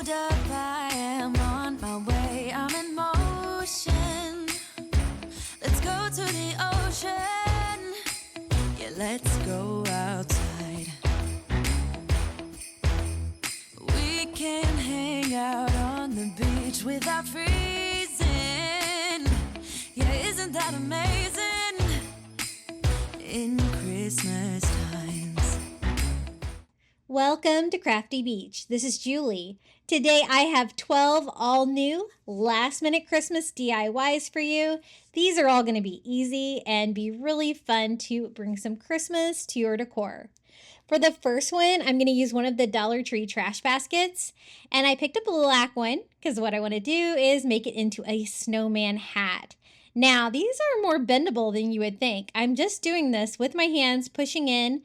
Hold up, I am on my way, I'm in motion. Let's go to the ocean. Yeah, let's go outside. We can hang out on the beach without freezing. Yeah, isn't that amazing? In Christmas times. Welcome to Crafty Beach. This is Julie. Today I have 12 all new last minute Christmas DIYs for you. These are all going to be easy and be really fun to bring some Christmas to your decor. For the first one, I'm going to use one of the Dollar Tree trash baskets, and I picked up a black one because what I want to do is make it into a snowman hat. Now, these are more bendable than you would think. I'm just doing this with my hands, pushing in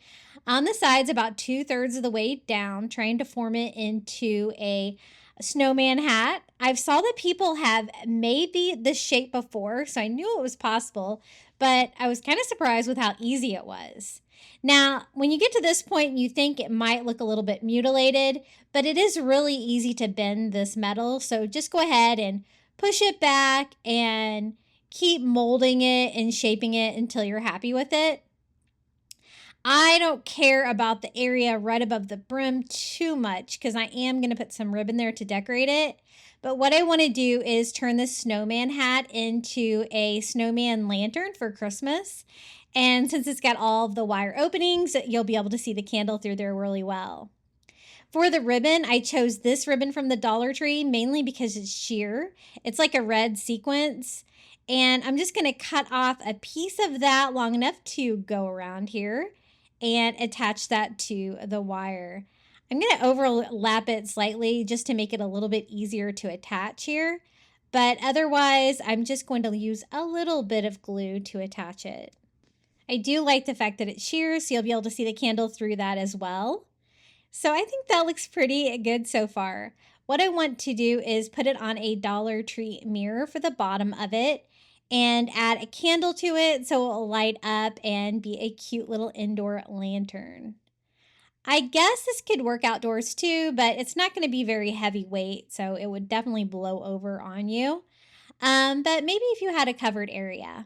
on the sides about 2/3 of the way down, trying to form it into a snowman hat. I've saw that people have made this shape before, so I knew it was possible, but I was kind of surprised with how easy it was. Now, when you get to this point, you think it might look a little bit mutilated, but it is really easy to bend this metal, so just go ahead and push it back and keep molding it and shaping it until you're happy with it. I don't care about the area right above the brim too much because I am going to put some ribbon there to decorate it. But what I want to do is turn this snowman hat into a snowman lantern for Christmas. And since it's got all of the wire openings, you'll be able to see the candle through there really well. For the ribbon, I chose this ribbon from the Dollar Tree mainly because it's sheer. It's like a red sequence. And I'm just going to cut off a piece of that long enough to go around here and attach that to the wire. I'm going to overlap it slightly just to make it a little bit easier to attach here. But otherwise, I'm just going to use a little bit of glue to attach it. I do like the fact that it's sheer, so you'll be able to see the candle through that as well. So I think that looks pretty good so far. What I want to do is put it on a Dollar Tree mirror for the bottom of it and add a candle to it so it will light up and be a cute little indoor lantern. I guess this could work outdoors too, but it's not going to be very heavyweight, so it would definitely blow over on you. But maybe if you had a covered area.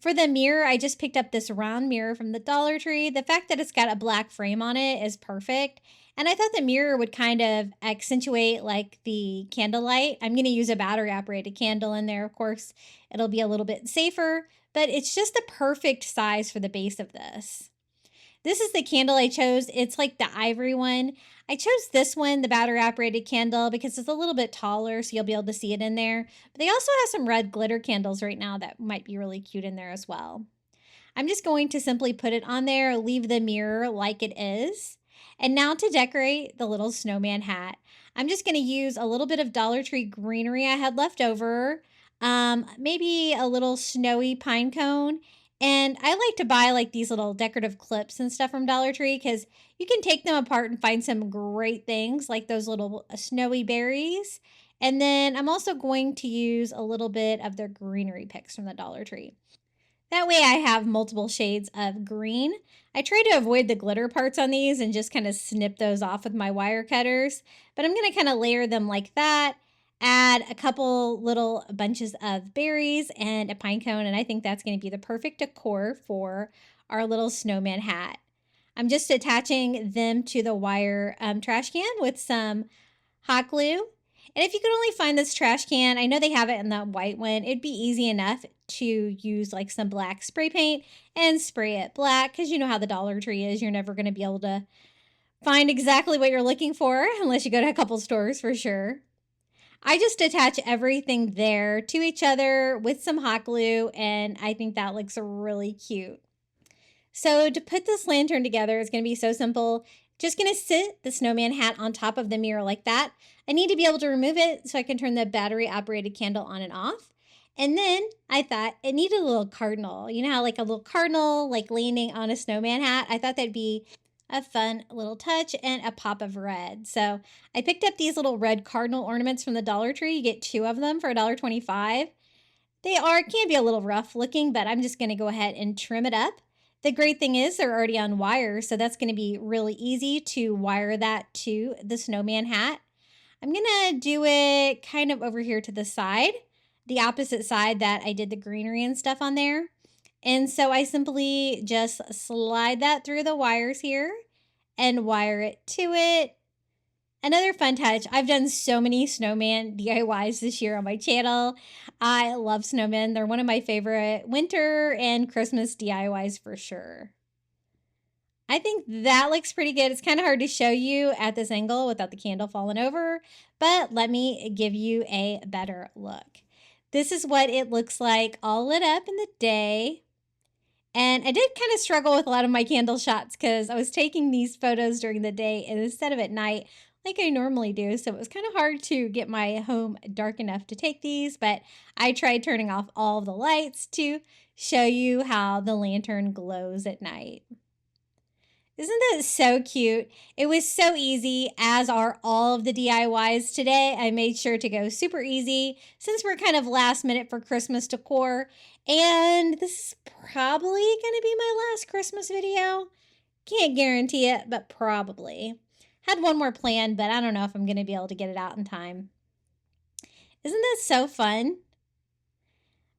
For the mirror, I just picked up this round mirror from the Dollar Tree. The fact that it's got a black frame on it is perfect. And I thought the mirror would kind of accentuate like the candlelight. I'm going to use a battery operated candle in there, of course. It'll be a little bit safer, but it's just the perfect size for the base of this. This is the candle I chose. It's like the ivory one. I chose this one, the battery operated candle, because it's a little bit taller, so you'll be able to see it in there. But they also have some red glitter candles right now that might be really cute in there as well. I'm just going to simply put it on there, leave the mirror like it is. And now to decorate the little snowman hat. I'm just going to use a little bit of Dollar Tree greenery I had left over, maybe a little snowy pine cone. And I like to buy like these little decorative clips and stuff from Dollar Tree because you can take them apart and find some great things like those little snowy berries. And then I'm also going to use a little bit of their greenery picks from the Dollar Tree. That way I have multiple shades of green. I try to avoid the glitter parts on these and just kind of snip those off with my wire cutters. But I'm going to kind of layer them like that. Add a couple little bunches of berries and a pine cone, and I think that's going to be the perfect decor for our little snowman hat. I'm just attaching them to the wire trash can with some hot glue. And if you could only find this trash can, I know they have it in the white one, it'd be easy enough to use like some black spray paint and spray it black because you know how the Dollar Tree is. You're never going to be able to find exactly what you're looking for unless you go to a couple stores for sure. I just attach everything there to each other with some hot glue, and I think that looks really cute. So to put this lantern together, it's going to be so simple. Just going to sit the snowman hat on top of the mirror like that. I need to be able to remove it so I can turn the battery operated candle on and off. And then I thought it needed a little cardinal. You know how like a little cardinal like leaning on a snowman hat? I thought that'd be a fun little touch and a pop of red. So I picked up these little red cardinal ornaments from the Dollar Tree. You get 2 of them for $1.25. They can be a little rough looking, but I'm just going to go ahead and trim it up. The great thing is they're already on wire, so that's going to be really easy to wire that to the snowman hat. I'm going to do it kind of over here to the side, the opposite side that I did the greenery and stuff on there. And so I simply just slide that through the wires here and wire it to it. Another fun touch, I've done so many snowman DIYs this year on my channel. I love snowmen. They're one of my favorite winter and Christmas DIYs for sure. I think that looks pretty good. It's kind of hard to show you at this angle without the candle falling over, but let me give you a better look. This is what it looks like all lit up in the day. And I did kind of struggle with a lot of my candle shots because I was taking these photos during the day and instead of at night like I normally do. So it was kind of hard to get my home dark enough to take these, but I tried turning off all of the lights to show you how the lantern glows at night. Isn't that so cute? It was so easy, as are all of the DIYs today. I made sure to go super easy since we're kind of last minute for Christmas decor. And this is probably going to be my last Christmas video. Can't guarantee it, but probably. Had one more planned, but I don't know if I'm going to be able to get it out in time. Isn't that so fun?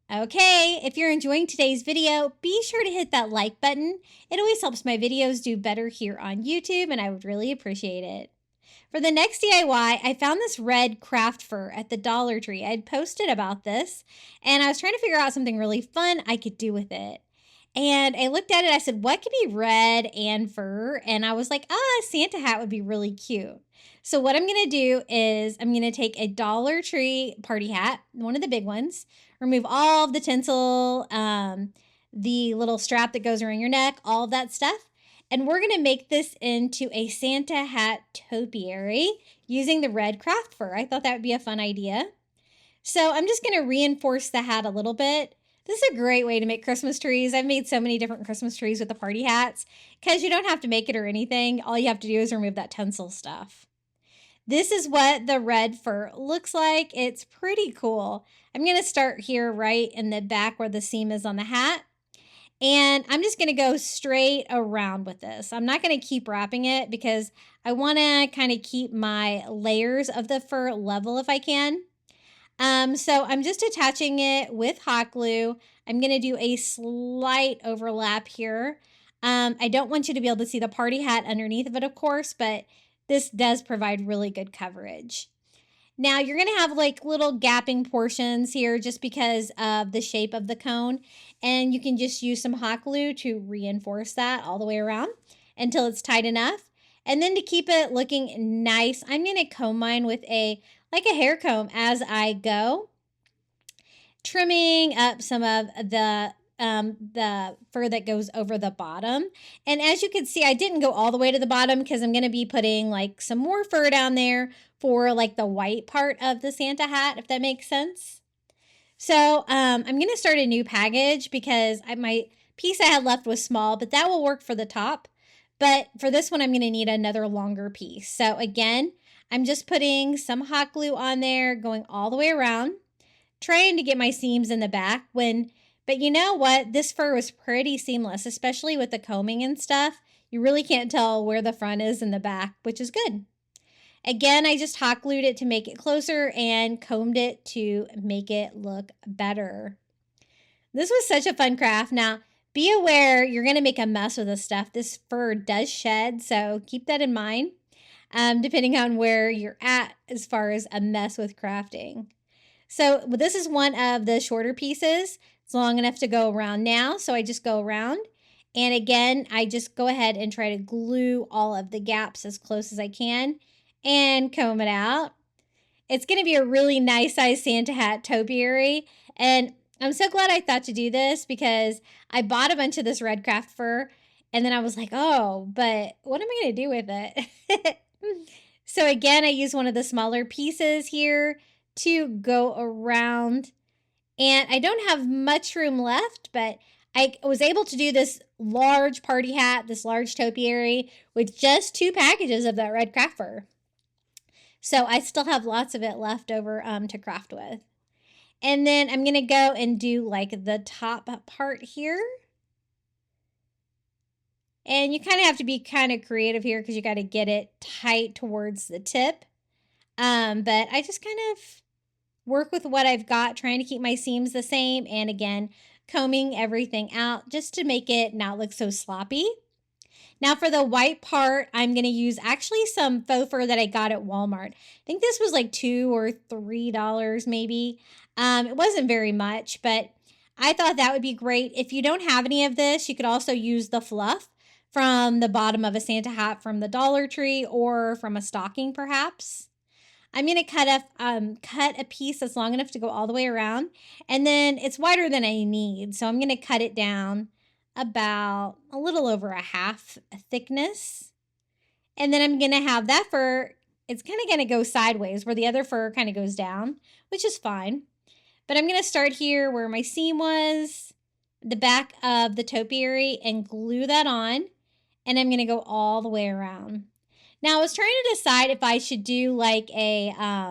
Okay, if you're enjoying today's video, be sure to hit that like button. It always helps my videos do better here on YouTube, and I would really appreciate it. For the next DIY, I found this red craft fur at the Dollar Tree. I'd posted about this, and I was trying to figure out something really fun I could do with it. And I looked at it, I said, what could be red and fur? And I was like, a Santa hat would be really cute. So what I'm going to do is I'm going to take a Dollar Tree party hat, one of the big ones, remove all of the tinsel, the little strap that goes around your neck, all of that stuff. And we're going to make this into a Santa hat topiary using the red craft fur. I thought that would be a fun idea. So I'm just going to reinforce the hat a little bit. This is a great way to make Christmas trees. I've made so many different Christmas trees with the party hats because you don't have to make it or anything. All you have to do is remove that tinsel stuff. This is what the red fur looks like. It's pretty cool. I'm going to start here right in the back where the seam is on the hat. And I'm just going to go straight around with this. I'm not going to keep wrapping it because I want to kind of keep my layers of the fur level if I can. So I'm just attaching it with hot glue. I'm going to do a slight overlap here. I don't want you to be able to see the party hat underneath of it, of course, but this does provide really good coverage. Now you're going to have like little gapping portions here just because of the shape of the cone. And you can just use some hot glue to reinforce that all the way around until it's tight enough. And then to keep it looking nice, I'm going to comb mine with a hair comb as I go, trimming up some of the fur that goes over the bottom. And as you can see, I didn't go all the way to the bottom because I'm going to be putting like some more fur down there for like the white part of the Santa hat, if that makes sense. So I'm going to start a new package because my piece I had left was small, but that will work for the top. But for this one, I'm going to need another longer piece. So again, I'm just putting some hot glue on there, going all the way around, trying to get my seams in the back. But you know what? This fur was pretty seamless, especially with the combing and stuff. You really can't tell where the front is and the back, which is good. Again, I just hot glued it to make it closer and combed it to make it look better. This was such a fun craft. Now, be aware you're going to make a mess with this stuff. This fur does shed, so keep that in mind. Depending on where you're at as far as a mess with crafting. So this is one of the shorter pieces. It's long enough to go around now, so I just go around. And again, I just go ahead and try to glue all of the gaps as close as I can and comb it out. It's going to be a really nice size Santa hat topiary. And I'm so glad I thought to do this because I bought a bunch of this red craft fur and then I was like, oh, but what am I going to do with it? So again, I use one of the smaller pieces here to go around. And I don't have much room left, but I was able to do this large party hat, this large topiary, with just 2 packages of that red craft fur. So I still have lots of it left over to craft with. And then I'm going to go and do like the top part here. And you kind of have to be kind of creative here because you got to get it tight towards the tip. But I just kind of work with what I've got, trying to keep my seams the same. And again, combing everything out just to make it not look so sloppy. Now for the white part, I'm going to use actually some faux fur that I got at Walmart. I think this was like $2 or $3 maybe. It wasn't very much, but I thought that would be great. If you don't have any of this, you could also use the fluff from the bottom of a Santa hat from the Dollar Tree or from a stocking perhaps. I'm going to cut a piece that's long enough to go all the way around. And then it's wider than I need. So I'm going to cut it down about a little over a half thickness. And then I'm going to have that fur, it's kind of going to go sideways where the other fur kind of goes down, which is fine. But I'm going to start here where my seam was, the back of the topiary, and glue that on. And I'm going to go all the way around. Now I was trying to decide if I should do like a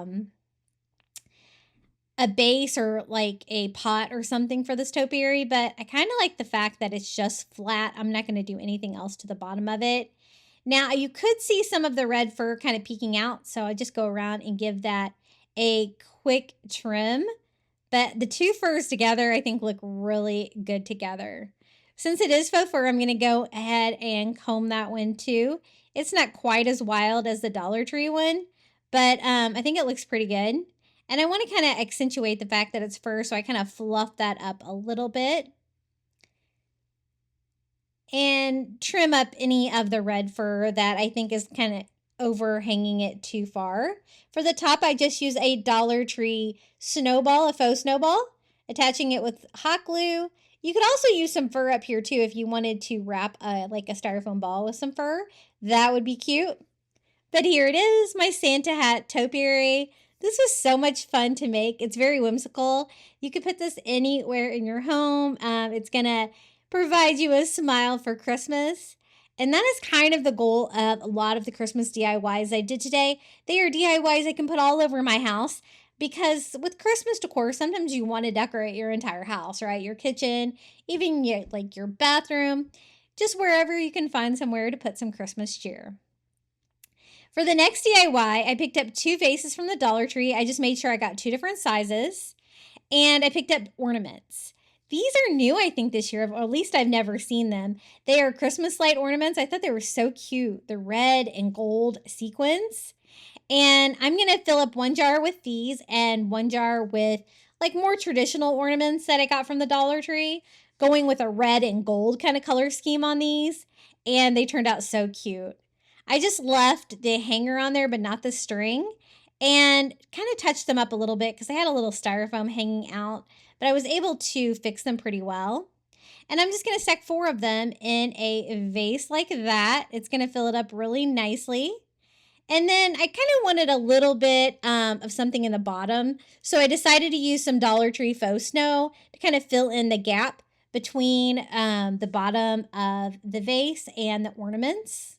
base or like a pot or something for this topiary, but I kind of like the fact that it's just flat. I'm not going to do anything else to the bottom of it. Now you could see some of the red fur kind of peeking out, so I just go around and give that a quick trim. But the two furs together I think look really good together. Since it is faux fur, I'm going to go ahead and comb that one too. It's not quite as wild as the Dollar Tree one, but I think it looks pretty good. And I want to kind of accentuate the fact that it's fur, so I kind of fluff that up a little bit. And trim up any of the red fur that I think is kind of overhanging it too far. For the top, I just use a Dollar Tree snowball, a faux snowball, attaching it with hot glue. You could also use some fur up here too if you wanted to wrap like a styrofoam ball with some fur. That would be cute. But here it is, my Santa hat topiary. This was so much fun to make. It's very whimsical. You could put this anywhere in your home. It's going to provide you a smile for Christmas. And that is kind of the goal of a lot of the Christmas DIYs I did today. They are DIYs I can put all over my house because with Christmas decor, sometimes you want to decorate your entire house, right? Your kitchen, even your bathroom, just wherever you can find somewhere to put some Christmas cheer. For the next DIY, I picked up 2 vases from the Dollar Tree. I just made sure I got 2 different sizes. And I picked up ornaments. These are new, I think, this year, or at least I've never seen them. They are Christmas light ornaments. I thought they were so cute. The red and gold sequins. And I'm going to fill up 1 jar with these and 1 jar with like more traditional ornaments that I got from the Dollar Tree, going with a red and gold kind of color scheme on these. And they turned out so cute. I just left the hanger on there, but not the string, and kind of touched them up a little bit because I had a little styrofoam hanging out, but I was able to fix them pretty well. And I'm just going to stack 4 of them in a vase like that. It's going to fill it up really nicely. And then I kind of wanted a little bit of something in the bottom, so I decided to use some Dollar Tree faux snow to kind of fill in the gap between the bottom of the vase and the ornaments.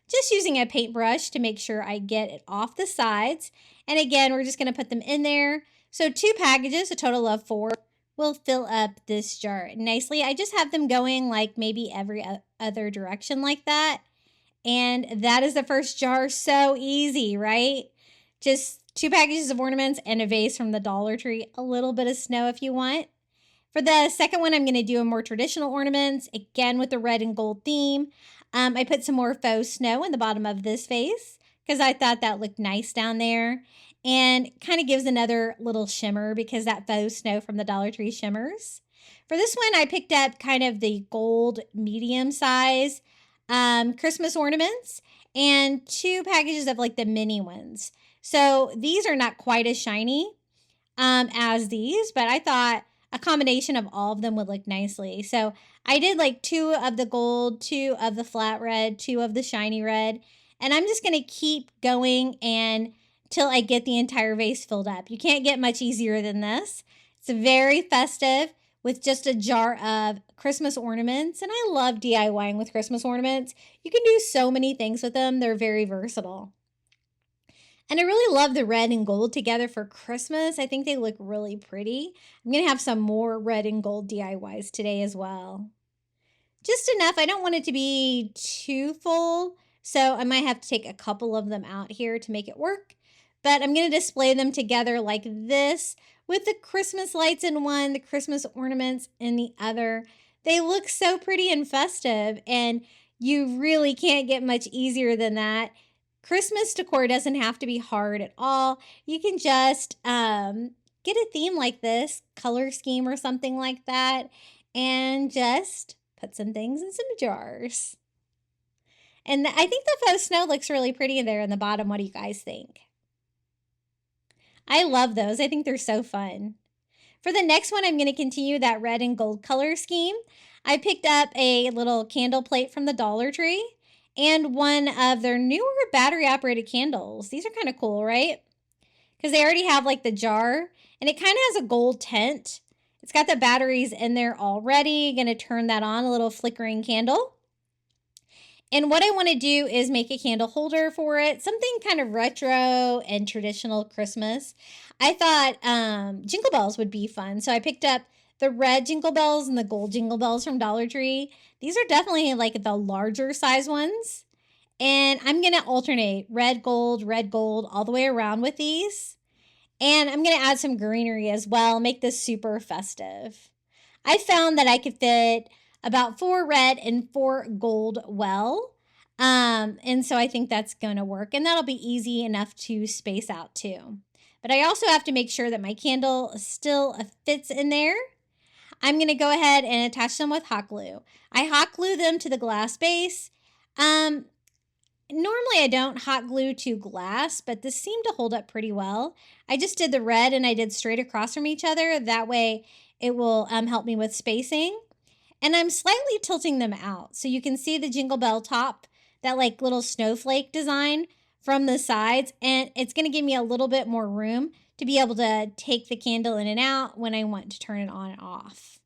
Just using a paintbrush to make sure I get it off the sides. And again, we're just going to put them in there. So 2 packages, a total of 4, will fill up this jar nicely. I just have them going like maybe every other direction like that. And that is the first jar. So easy, right? Just 2 packages of ornaments and a vase from the Dollar Tree. A little bit of snow if you want. For the second one, I'm going to do a more traditional ornaments, again with the red and gold theme. I put some more faux snow in the bottom of this vase because I thought that looked nice down there and kind of gives another little shimmer because that faux snow from the Dollar Tree shimmers. For this one, I picked up kind of the gold medium size Christmas ornaments and 2 packages of like the mini ones. So these are not quite as shiny as these, but I thought a combination of all of them would look nicely. So I did like 2 of the gold, 2 of the flat red, 2 of the shiny red. And I'm just going to keep going until I get the entire vase filled up. You can't get much easier than this. It's very festive with just a jar of Christmas ornaments. And I love DIYing with Christmas ornaments. You can do so many things with them. They're very versatile. And I really love the red and gold together for Christmas. I think they look really pretty. I'm going to have some more red and gold DIYs today as well. Just enough. I don't want it to be too full, so I might have to take a couple of them out here to make it work. but I'm going to display them together like this with the Christmas lights in one, the Christmas ornaments in the other. They look so pretty and festive, and you really can't get much easier than that. Christmas decor doesn't have to be hard at all. You can just get a theme like this, color scheme or something like that, and just put some things in some jars. And I think the faux snow looks really pretty there in the bottom. What do you guys think? I love those. I think they're so fun. For the next one, I'm going to continue that red and gold color scheme. I picked up a little candle plate from the Dollar Tree and one of their newer battery operated candles. These are kind of cool, right? Because they already have like the jar, and it kind of has a gold tint. It's got the batteries in there already. Going to turn that on, a little flickering candle. And what I want to do is make a candle holder for it, something kind of retro and traditional Christmas. I thought jingle bells would be fun, so I picked up the red jingle bells and the gold jingle bells from Dollar Tree. These are definitely like the larger size ones. And I'm going to alternate red, gold, all the way around with these. And I'm going to add some greenery as well, make this super festive. I found that I could fit about 4 red and 4 gold well. And so I think that's going to work. And that'll be easy enough to space out too. But I also have to make sure that my candle still fits in there. I'm going to go ahead and attach them with hot glue. I hot glue them to the glass base. Normally I don't hot glue to glass, but this seemed to hold up pretty well. I just did the red and I did straight across from each other. That way it will help me with spacing. And I'm slightly tilting them out so you can see the jingle bell top, that like little snowflake design from the sides. And it's going to give me a little bit more room to be able to take the candle in and out when I want to turn it on and off.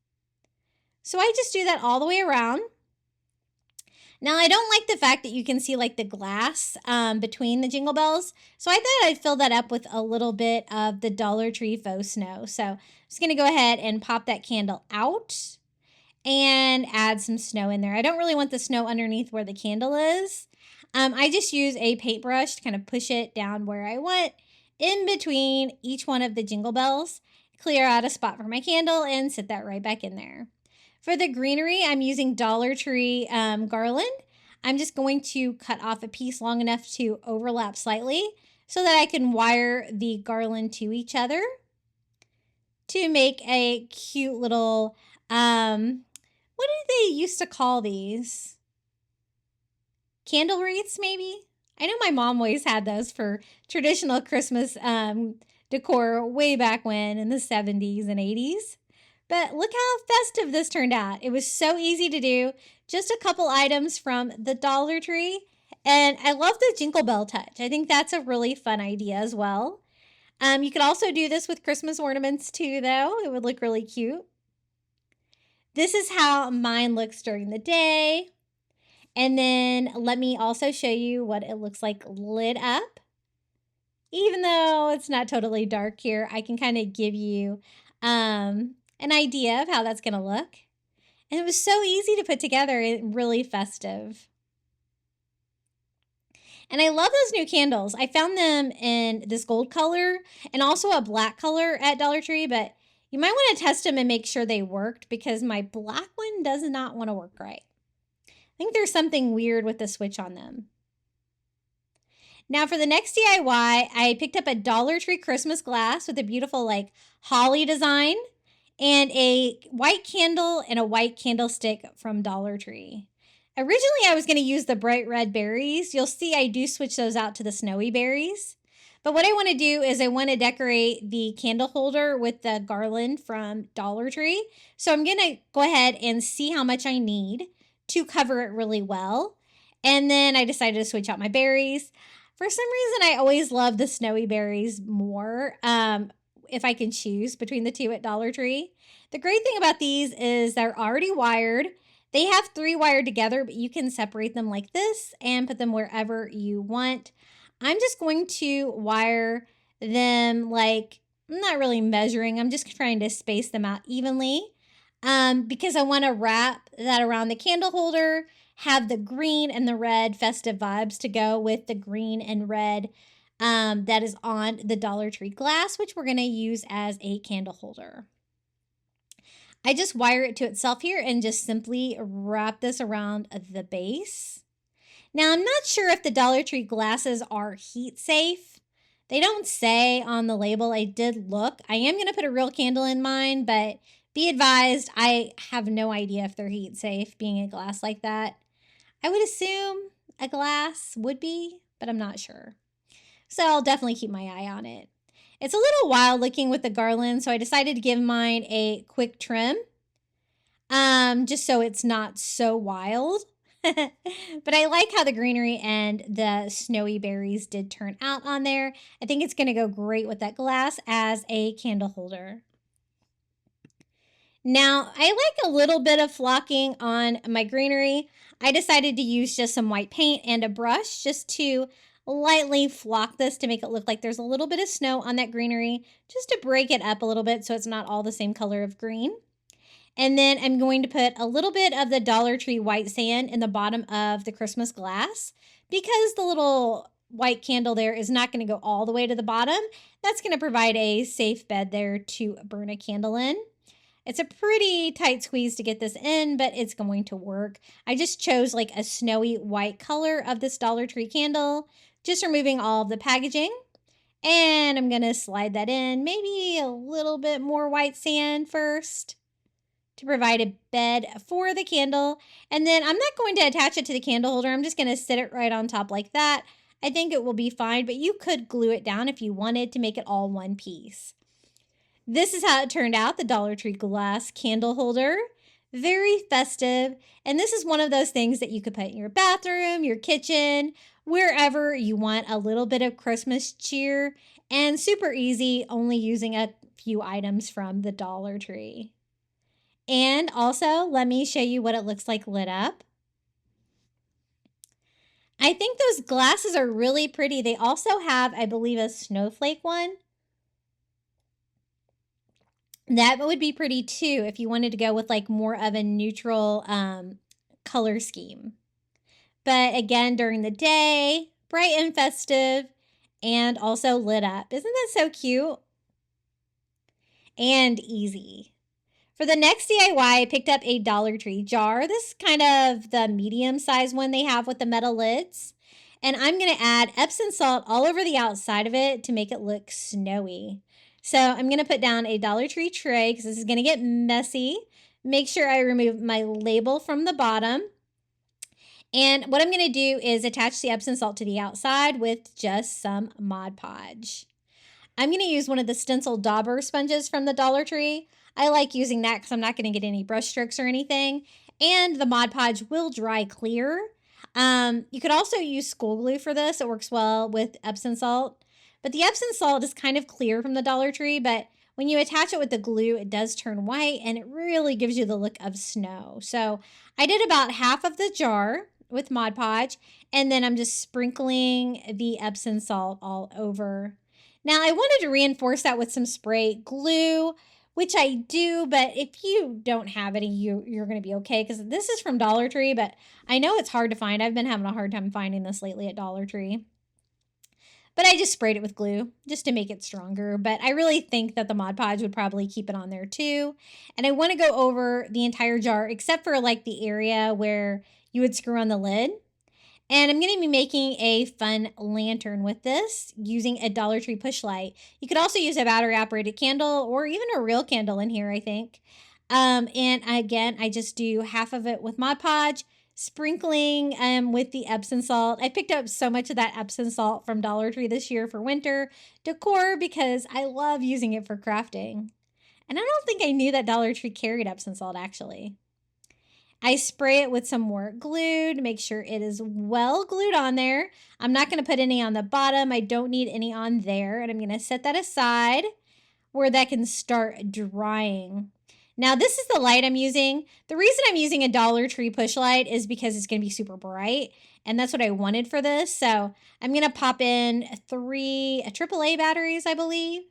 So I just do that all the way around. Now, I don't like the fact that you can see like the glass between the jingle bells. So I thought I'd fill that up with a little bit of the Dollar Tree faux snow. So I'm just going to go ahead and pop that candle out and add some snow in there. I don't really want the snow underneath where the candle is. I just use a paintbrush to kind of push it down where I want in between each one of the jingle bells, clear out a spot for my candle, and sit that right back in there. For the greenery, I'm using Dollar Tree garland. I'm just going to cut off a piece long enough to overlap slightly so that I can wire the garland to each other to make a cute little, what did they used to call these? Candle wreaths, maybe? I know my mom always had those for traditional Christmas decor way back when in the 70s and 80s. But look how festive this turned out. It was so easy to do. Just a couple items from the Dollar Tree. And I love the jingle bell touch. I think that's a really fun idea as well. You could also do this with Christmas ornaments too, though. It would look really cute. This is how mine looks during the day. And then let me also show you what it looks like lit up. Even though it's not totally dark here, I can kind of give you an idea of how that's going to look. And it was so easy to put together and really festive. And I love those new candles. I found them in this gold color and also a black color at Dollar Tree, but you might want to test them and make sure they worked because my black one does not want to work right. I think there's something weird with the switch on them. Now for the next DIY, I picked up a Dollar Tree Christmas glass with a beautiful like holly design and a white candle and a white candlestick from Dollar Tree. Originally, I was going to use the bright red berries. You'll see I do switch those out to the snowy berries. But what I want to do is I want to decorate the candle holder with the garland from Dollar Tree. So I'm going to go ahead and see how much I need to cover it really well. And then I decided to switch out my berries. For some reason, I always love the snowy berries more if I can choose between the two at Dollar Tree. The great thing about these is they're already wired. They have 3 wired together, but you can separate them like this and put them wherever you want. I'm just going to wire them like, I'm not really measuring. I'm just trying to space them out evenly because I want to wrap that around the candle holder, have the green and the red festive vibes to go with the green and red that is on the Dollar Tree glass, which we're going to use as a candle holder. I just wire it to itself here and just simply wrap this around the base. Now, I'm not sure if the Dollar Tree glasses are heat safe. They don't say on the label. I did look. I am going to put a real candle in mine, but be advised, I have no idea if they're heat safe, being a glass like that. I would assume a glass would be, but I'm not sure. So I'll definitely keep my eye on it. It's a little wild looking with the garland, so I decided to give mine a quick trim, just so it's not so wild. But I like how the greenery and the snowy berries did turn out on there. I think it's going to go great with that glass as a candle holder. Now, I like a little bit of flocking on my greenery. I decided to use just some white paint and a brush just to lightly flock this to make it look like there's a little bit of snow on that greenery, just to break it up a little bit so it's not all the same color of green. And then I'm going to put a little bit of the Dollar Tree white sand in the bottom of the Christmas glass, because the little white candle there is not going to go all the way to the bottom. That's going to provide a safe bed there to burn a candle in. It's a pretty tight squeeze to get this in, but it's going to work. I just chose like a snowy white color of this Dollar Tree candle, just removing all of the packaging. And I'm going to slide that in, maybe a little bit more white sand first to provide a bed for the candle. And then I'm not going to attach it to the candle holder. I'm just going to sit it right on top like that. I think it will be fine, but you could glue it down if you wanted to make it all one piece. This is how it turned out, the Dollar Tree glass candle holder. Very festive. And this is one of those things that you could put in your bathroom, your kitchen, wherever you want a little bit of Christmas cheer. And super easy, only using a few items from the Dollar Tree. And also, let me show you what it looks like lit up. I think those glasses are really pretty. They also have, I believe, a snowflake one. That would be pretty too if you wanted to go with like more of a neutral color scheme. But again, during the day, bright and festive, and also lit up. Isn't that so cute? And easy. For the next DIY, I picked up a Dollar Tree jar. This is kind of the medium size one they have with the metal lids. And I'm going to add Epsom salt all over the outside of it to make it look snowy. So I'm going to put down a Dollar Tree tray because this is going to get messy. Make sure I remove my label from the bottom. And what I'm going to do is attach the Epsom salt to the outside with just some Mod Podge. I'm going to use one of the stencil dauber sponges from the Dollar Tree. I like using that because I'm not going to get any brush strokes or anything. And the Mod Podge will dry clear. You could also use school glue for this. It works well with Epsom salt. But the Epsom salt is kind of clear from the Dollar Tree, but when you attach it with the glue, it does turn white, and it really gives you the look of snow. So I did about half of the jar with Mod Podge, and then I'm just sprinkling the Epsom salt all over. Now, I wanted to reinforce that with some spray glue, which I do, but if you don't have any, you're going to be okay, because this is from Dollar Tree, but I know it's hard to find. I've been having a hard time finding this lately at Dollar Tree. But I just sprayed it with glue just to make it stronger. But I really think that the Mod Podge would probably keep it on there too. And I want to go over the entire jar except for like the area where you would screw on the lid. And I'm going to be making a fun lantern with this using a Dollar Tree push light. You could also use a battery operated candle or even a real candle in here, I think. And again, I just do half of it with Mod Podge, sprinkling with the Epsom salt. I picked up so much of that Epsom salt from Dollar Tree this year for winter decor because I love using it for crafting. And I don't think I knew that Dollar Tree carried Epsom salt actually. I spray it with some more glue to make sure it is well glued on there. I'm not going to put any on the bottom. I don't need any on there. And I'm going to set that aside where that can start drying. Now, this is the light I'm using. The reason I'm using a Dollar Tree push light is because it's going to be super bright, and that's what I wanted for this. So I'm going to pop in 3 AAA batteries, I believe,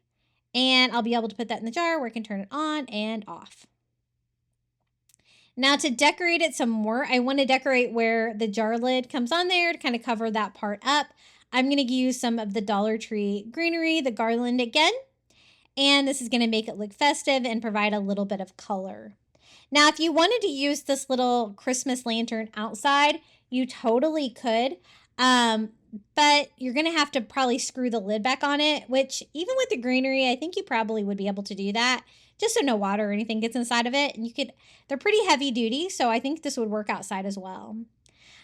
and I'll be able to put that in the jar where I can turn it on and off. Now, to decorate it some more, I want to decorate where the jar lid comes on there to kind of cover that part up. I'm going to use some of the Dollar Tree greenery, the garland again. And this is going to make it look festive and provide a little bit of color. Now, if you wanted to use this little Christmas lantern outside, you totally could. But you're going to have to probably screw the lid back on it, which even with the greenery, I think you probably would be able to do that just so no water or anything gets inside of it. And they're pretty heavy duty, so I think this would work outside as well.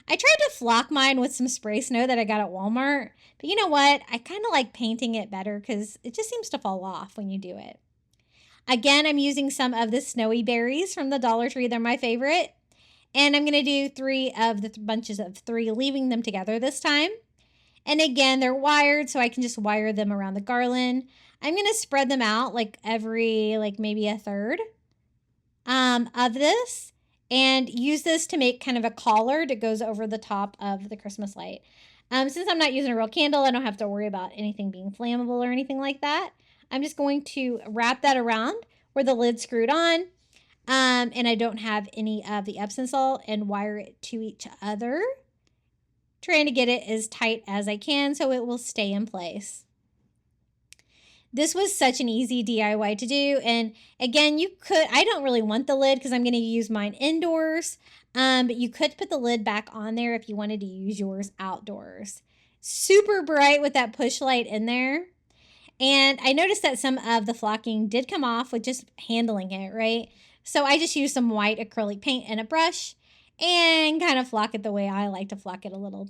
I tried to flock mine with some spray snow that I got at Walmart, but you know what? I kind of like painting it better because it just seems to fall off when you do it. Again, I'm using some of the snowy berries from the Dollar Tree. They're my favorite. And I'm going to do 3 of the bunches of 3, leaving them together this time. And again, they're wired, so I can just wire them around the garland. I'm going to spread them out like maybe a third of this. And use this to make kind of a collar that goes over the top of the Christmas light. Since I'm not using a real candle, I don't have to worry about anything being flammable or anything like that. I'm just going to wrap that around where the lid's screwed on. And I don't have any of the Epsom salt, and wire it to each other. Trying to get it as tight as I can so it will stay in place. This was such an easy DIY to do. And again, I don't really want the lid because I'm going to use mine indoors. But you could put the lid back on there if you wanted to use yours outdoors. Super bright with that push light in there. And I noticed that some of the flocking did come off with just handling it, right? So I just used some white acrylic paint and a brush and kind of flock it the way I like to flock it a little.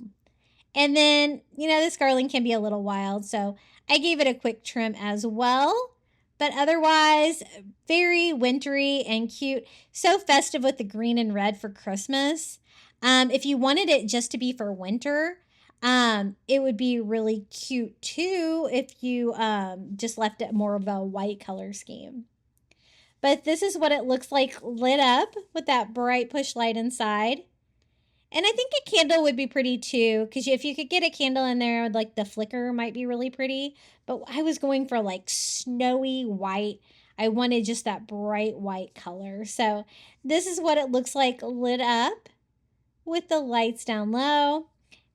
And then, this garland can be a little wild, so I gave it a quick trim as well. But otherwise, very wintry and cute. So festive with the green and red for Christmas. If you wanted it just to be for winter, it would be really cute too if you just left it more of a white color scheme. But this is what it looks like lit up with that bright push light inside. And I think a candle would be pretty too, because if you could get a candle in there, like the flicker might be really pretty. But I was going for like snowy white. I wanted just that bright white color. So this is what it looks like lit up with the lights down low.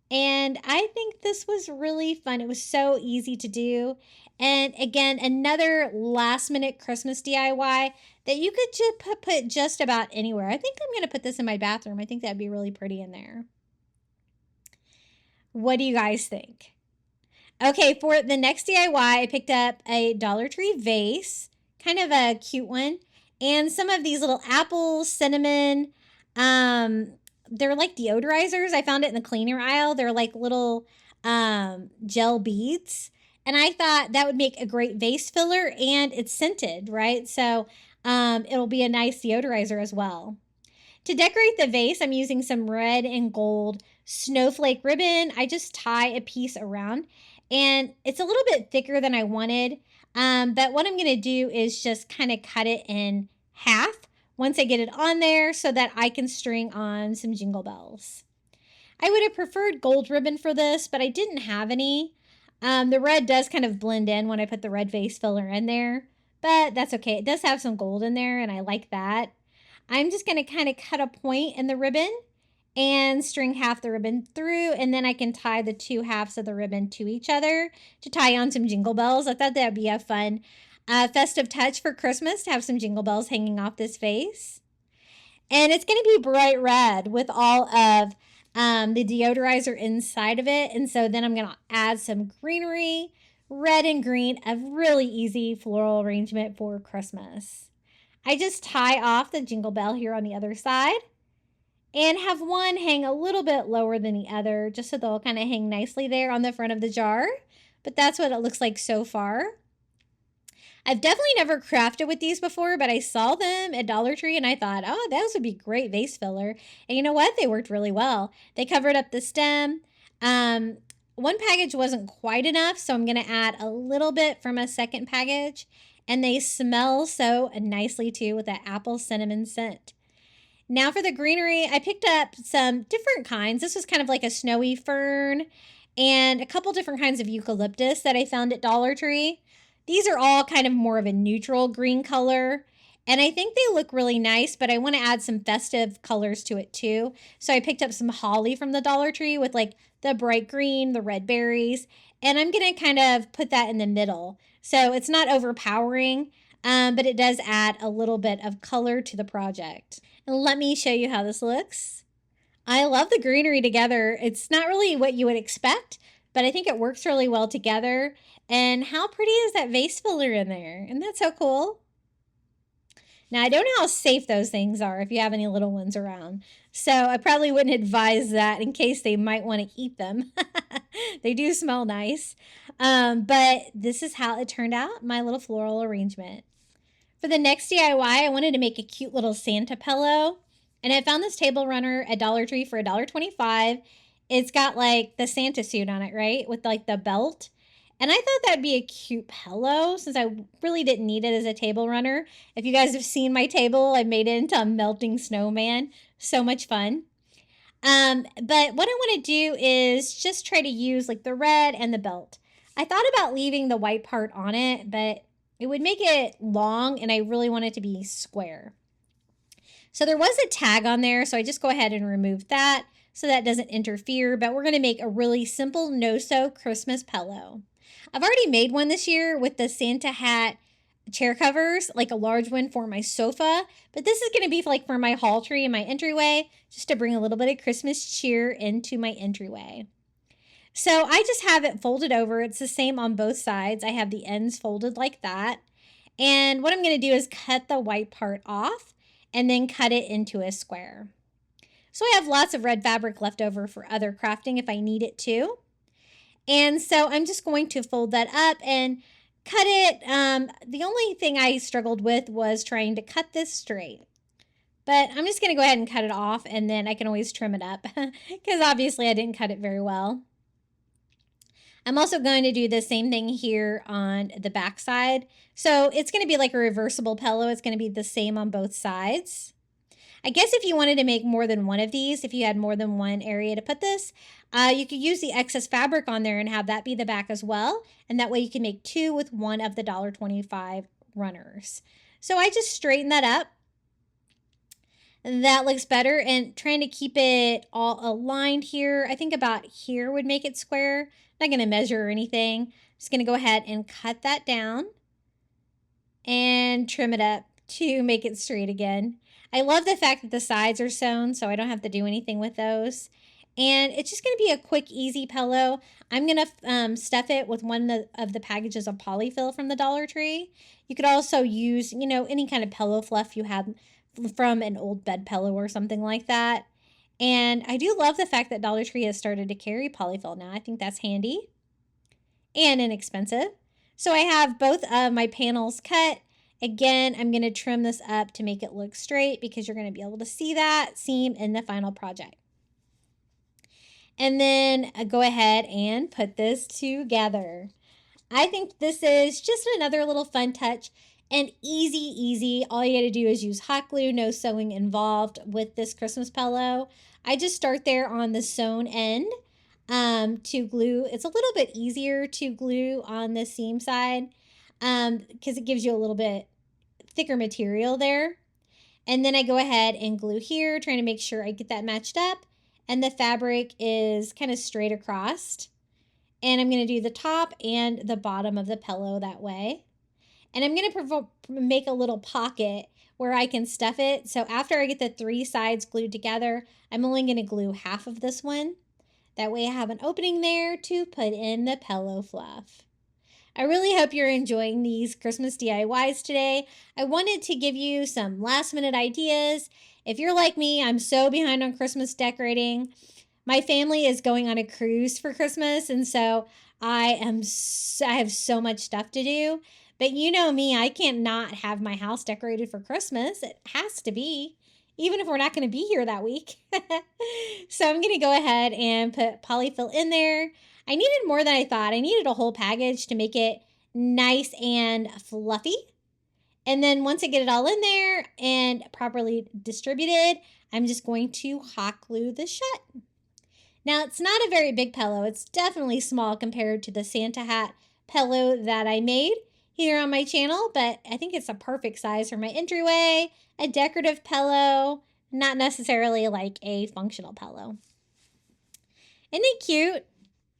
And I think this was really fun. It was so easy to do. And again, another last minute Christmas DIY that you could just put just about anywhere. I think I'm going to put this in my bathroom. I think that'd be really pretty in there. What do you guys think? Okay, for the next DIY, I picked up a Dollar Tree vase, kind of a cute one, and some of these little apples, cinnamon, they're like deodorizers. I found it in the cleaner aisle. They're like little gel beads. And I thought that would make a great vase filler, and it's scented, right? So it'll be a nice deodorizer as well. To decorate the vase, I'm using some red and gold snowflake ribbon. I just tie a piece around, and it's a little bit thicker than I wanted. But what I'm going to do is just kind of cut it in half once I get it on there so that I can string on some jingle bells. I would have preferred gold ribbon for this, but I didn't have any. The red does kind of blend in when I put the red vase filler in there, but that's okay. It does have some gold in there, and I like that. I'm just going to kind of cut a point in the ribbon and string half the ribbon through, and then I can tie the 2 halves of the ribbon to each other to tie on some jingle bells. I thought that would be a fun festive touch for Christmas to have some jingle bells hanging off this vase. And it's going to be bright red with all of the deodorizer inside of it. And so then I'm going to add some greenery, red and green, a really easy floral arrangement for Christmas. I just tie off the jingle bell here on the other side and have one hang a little bit lower than the other, just so they'll kind of hang nicely there on the front of the jar. But that's what it looks like so far. I've definitely never crafted with these before, but I saw them at Dollar Tree and I thought, oh, those would be great vase filler. And you know what? They worked really well. They covered up the stem. One package wasn't quite enough, so I'm going to add a little bit from a second package. And they smell so nicely too with that apple cinnamon scent. Now for the greenery, I picked up some different kinds. This was kind of like a snowy fern and a couple different kinds of eucalyptus that I found at Dollar Tree. These are all kind of more of a neutral green color. And I think they look really nice, but I want to add some festive colors to it too. So I picked up some holly from the Dollar Tree with like the bright green, the red berries, and I'm going to kind of put that in the middle. So it's not overpowering, but it does add a little bit of color to the project. And let me show you how this looks. I love the greenery together. It's not really what you would expect, but I think it works really well together. And how pretty is that vase filler in there? Isn't that so cool? Now, I don't know how safe those things are if you have any little ones around. So I probably wouldn't advise that in case they might want to eat them. They do smell nice. But this is how it turned out, my little floral arrangement. For the next DIY, I wanted to make a cute little Santa pillow. And I found this table runner at Dollar Tree for $1.25. It's got like the Santa suit on it, right? With like the belt. And I thought that'd be a cute pillow since I really didn't need it as a table runner. If you guys have seen my table, I made it into a melting snowman. So much fun. But what I want to do is just try to use like the red and the belt. I thought about leaving the white part on it, but it would make it long and I really want it to be square. So there was a tag on there, so I just go ahead and remove that so that doesn't interfere. But we're going to make a really simple no-sew Christmas pillow. I've already made one this year with the Santa hat chair covers, like a large one for my sofa. But this is going to be like for my hall tree and my entryway, just to bring a little bit of Christmas cheer into my entryway. So I just have it folded over. It's the same on both sides. I have the ends folded like that. And what I'm going to do is cut the white part off and then cut it into a square. So I have lots of red fabric left over for other crafting if I need it too. And so I'm just going to fold that up and cut it. The only thing I struggled with was trying to cut this straight. But I'm just going to go ahead and cut it off, and then I can always trim it up because obviously I didn't cut it very well. I'm also going to do the same thing here on the back side. So it's going to be like a reversible pillow. It's going to be the same on both sides. I guess if you wanted to make more than one of these, if you had more than one area to put this, you could use the excess fabric on there and have that be the back as well. And that way you can make two with one of the $1.25 runners. So I just straightened that up. That looks better, and trying to keep it all aligned here. I think about here would make it square. I'm not going to measure or anything. Just going to go ahead and cut that down and trim it up to make it straight again. I love the fact that the sides are sewn, so I don't have to do anything with those. And it's just going to be a quick, easy pillow. I'm going to stuff it with one of the packages of polyfill from the Dollar Tree. You could also use, any kind of pillow fluff you had from an old bed pillow or something like that. And I do love the fact that Dollar Tree has started to carry polyfill now. I think that's handy and inexpensive. So I have both of my panels cut. Again, I'm going to trim this up to make it look straight because you're going to be able to see that seam in the final project. And then go ahead and put this together. I think this is just another little fun touch and easy. All you got to do is use hot glue, no sewing involved with this Christmas pillow. I just start there on the sewn end to glue. It's a little bit easier to glue on the seam side because it gives you a little bit thicker material there. And then I go ahead and glue here, trying to make sure I get that matched up. And the fabric is kind of straight across. And I'm going to do the top and the bottom of the pillow that way. And I'm going to make a little pocket where I can stuff it. So after I get the three sides glued together, I'm only going to glue half of this one. That way I have an opening there to put in the pillow fluff. I really hope you're enjoying these Christmas DIYs today. I wanted to give you some last minute ideas. If you're like me, I'm so behind on Christmas decorating. My family is going on a cruise for Christmas, and so I have so much stuff to do. But you know me, I can't not have my house decorated for Christmas. It has to be, even if we're not going to be here that week. So I'm going to go ahead and put polyfill in there. I needed more than I thought. I needed a whole package to make it nice and fluffy. And then once I get it all in there and properly distributed, I'm just going to hot glue this shut. Now, it's not a very big pillow. It's definitely small compared to the Santa hat pillow that I made. here on my channel, but I think it's a perfect size for my entryway, a decorative pillow, not necessarily like a functional pillow. Isn't it cute?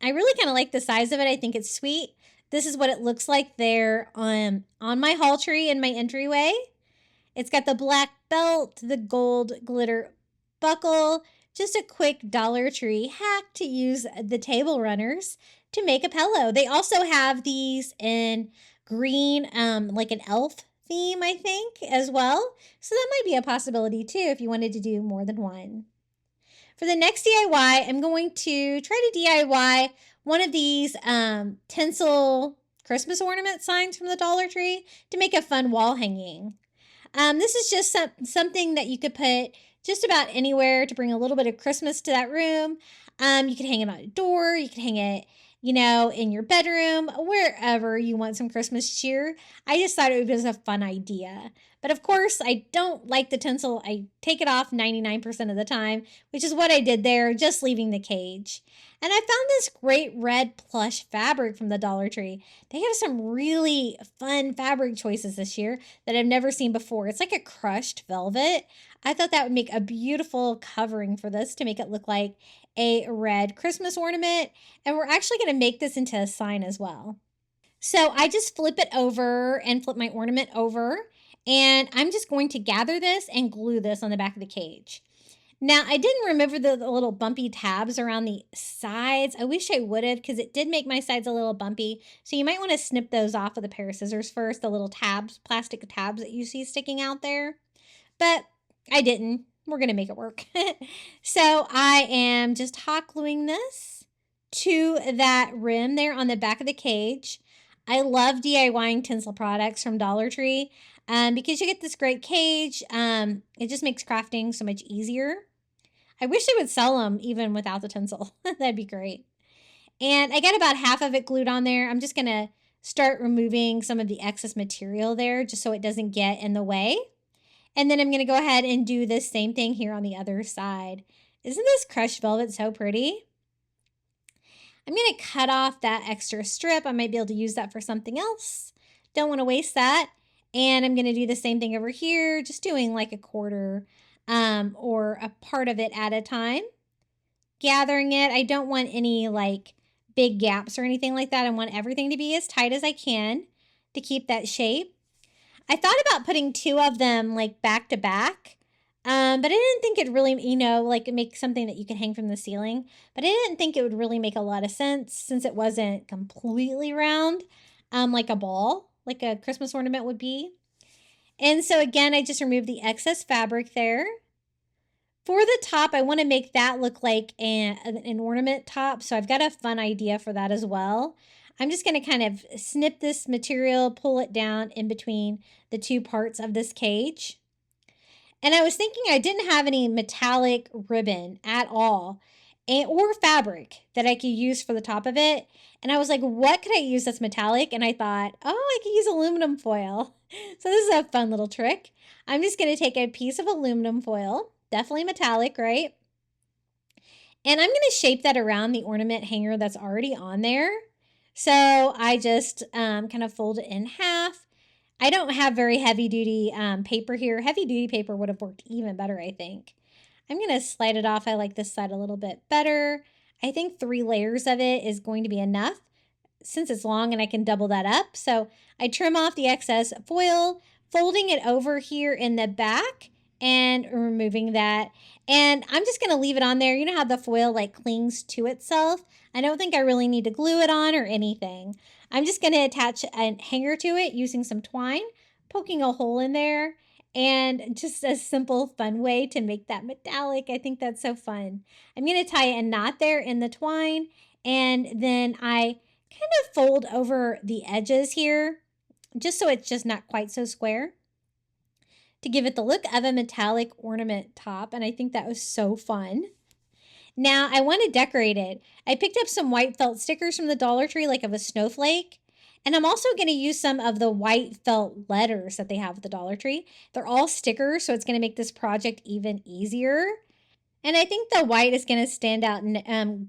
I really kind of like the size of it. I think it's sweet. This is what it looks like there on my hall tree in my entryway. It's got the black belt, the gold glitter buckle, just a quick Dollar Tree hack to use the table runners to make a pillow. They also have these in green, like an elf theme, I think, as well. So that might be a possibility too if you wanted to do more than one. For the next DIY, I'm going to try to DIY one of these tinsel Christmas ornament signs from the Dollar Tree to make a fun wall hanging. This is just something that you could put just about anywhere to bring a little bit of Christmas to that room. You could hang it on a door. You could hang it, in your bedroom, wherever you want some Christmas cheer. I just thought it was a fun idea. But of course, I don't like the tinsel. I take it off 99% of the time, which is what I did there, just leaving the cage. And I found this great red plush fabric from the Dollar Tree. They have some really fun fabric choices this year that I've never seen before. It's like a crushed velvet. I thought that would make a beautiful covering for this to make it look like a red Christmas ornament. And we're actually going to make this into a sign as well. So I just flip it over and flip my ornament over. And I'm just going to gather this and glue this on the back of the cage. Now, I didn't remember the little bumpy tabs around the sides. I wish I would have because it did make my sides a little bumpy. So you might want to snip those off with a pair of scissors first, the little tabs, plastic tabs that you see sticking out there. But I didn't. We're going to make it work. So I am just hot gluing this to that rim there on the back of the cage. I love DIYing tinsel products from Dollar Tree because you get this great cage. It just makes crafting so much easier. I wish they would sell them even without the tinsel. That'd be great. And I got about half of it glued on there. I'm just going to start removing some of the excess material there just so it doesn't get in the way. And then I'm going to go ahead and do the same thing here on the other side. Isn't this crushed velvet so pretty? I'm going to cut off that extra strip. I might be able to use that for something else. Don't want to waste that. And I'm going to do the same thing over here, just doing like a quarter or a part of it at a time. Gathering it. I don't want any like big gaps or anything like that. I want everything to be as tight as I can to keep that shape. I thought about putting two of them like back to back. But I didn't think it really, like make something that you could hang from the ceiling. But I didn't think it would really make a lot of sense since it wasn't completely round, like a ball, like a Christmas ornament would be. And so again, I just removed the excess fabric there. For the top, I want to make that look like an ornament top. So I've got a fun idea for that as well. I'm just going to kind of snip this material, pull it down in between the two parts of this cage. And I was thinking I didn't have any metallic ribbon at all or fabric that I could use for the top of it. And I was like, what could I use that's metallic? And I thought, oh, I could use aluminum foil. So this is a fun little trick. I'm just going to take a piece of aluminum foil, definitely metallic, right? And I'm going to shape that around the ornament hanger that's already on there. So I just kind of fold it in half. I don't have very heavy-duty paper here. Heavy-duty paper would have worked even better, I think. I'm going to slide it off. I like this side a little bit better. I think 3 layers of it is going to be enough since it's long and I can double that up. So I trim off the excess foil, folding it over here in the back and removing that. And I'm just going to leave it on there. You know how the foil like clings to itself? I don't think I really need to glue it on or anything. I'm just going to attach a hanger to it using some twine, poking a hole in there, and just a simple, fun way to make that metallic. I think that's so fun. I'm going to tie a knot there in the twine, and then I kind of fold over the edges here, just so it's just not quite so square, to give it the look of a metallic ornament top, and I think that was so fun. Now, I want to decorate it. I picked up some white felt stickers from the Dollar Tree, like of a snowflake. And I'm also going to use some of the white felt letters that they have at the Dollar Tree. They're all stickers, so it's going to make this project even easier. And I think the white is going to stand out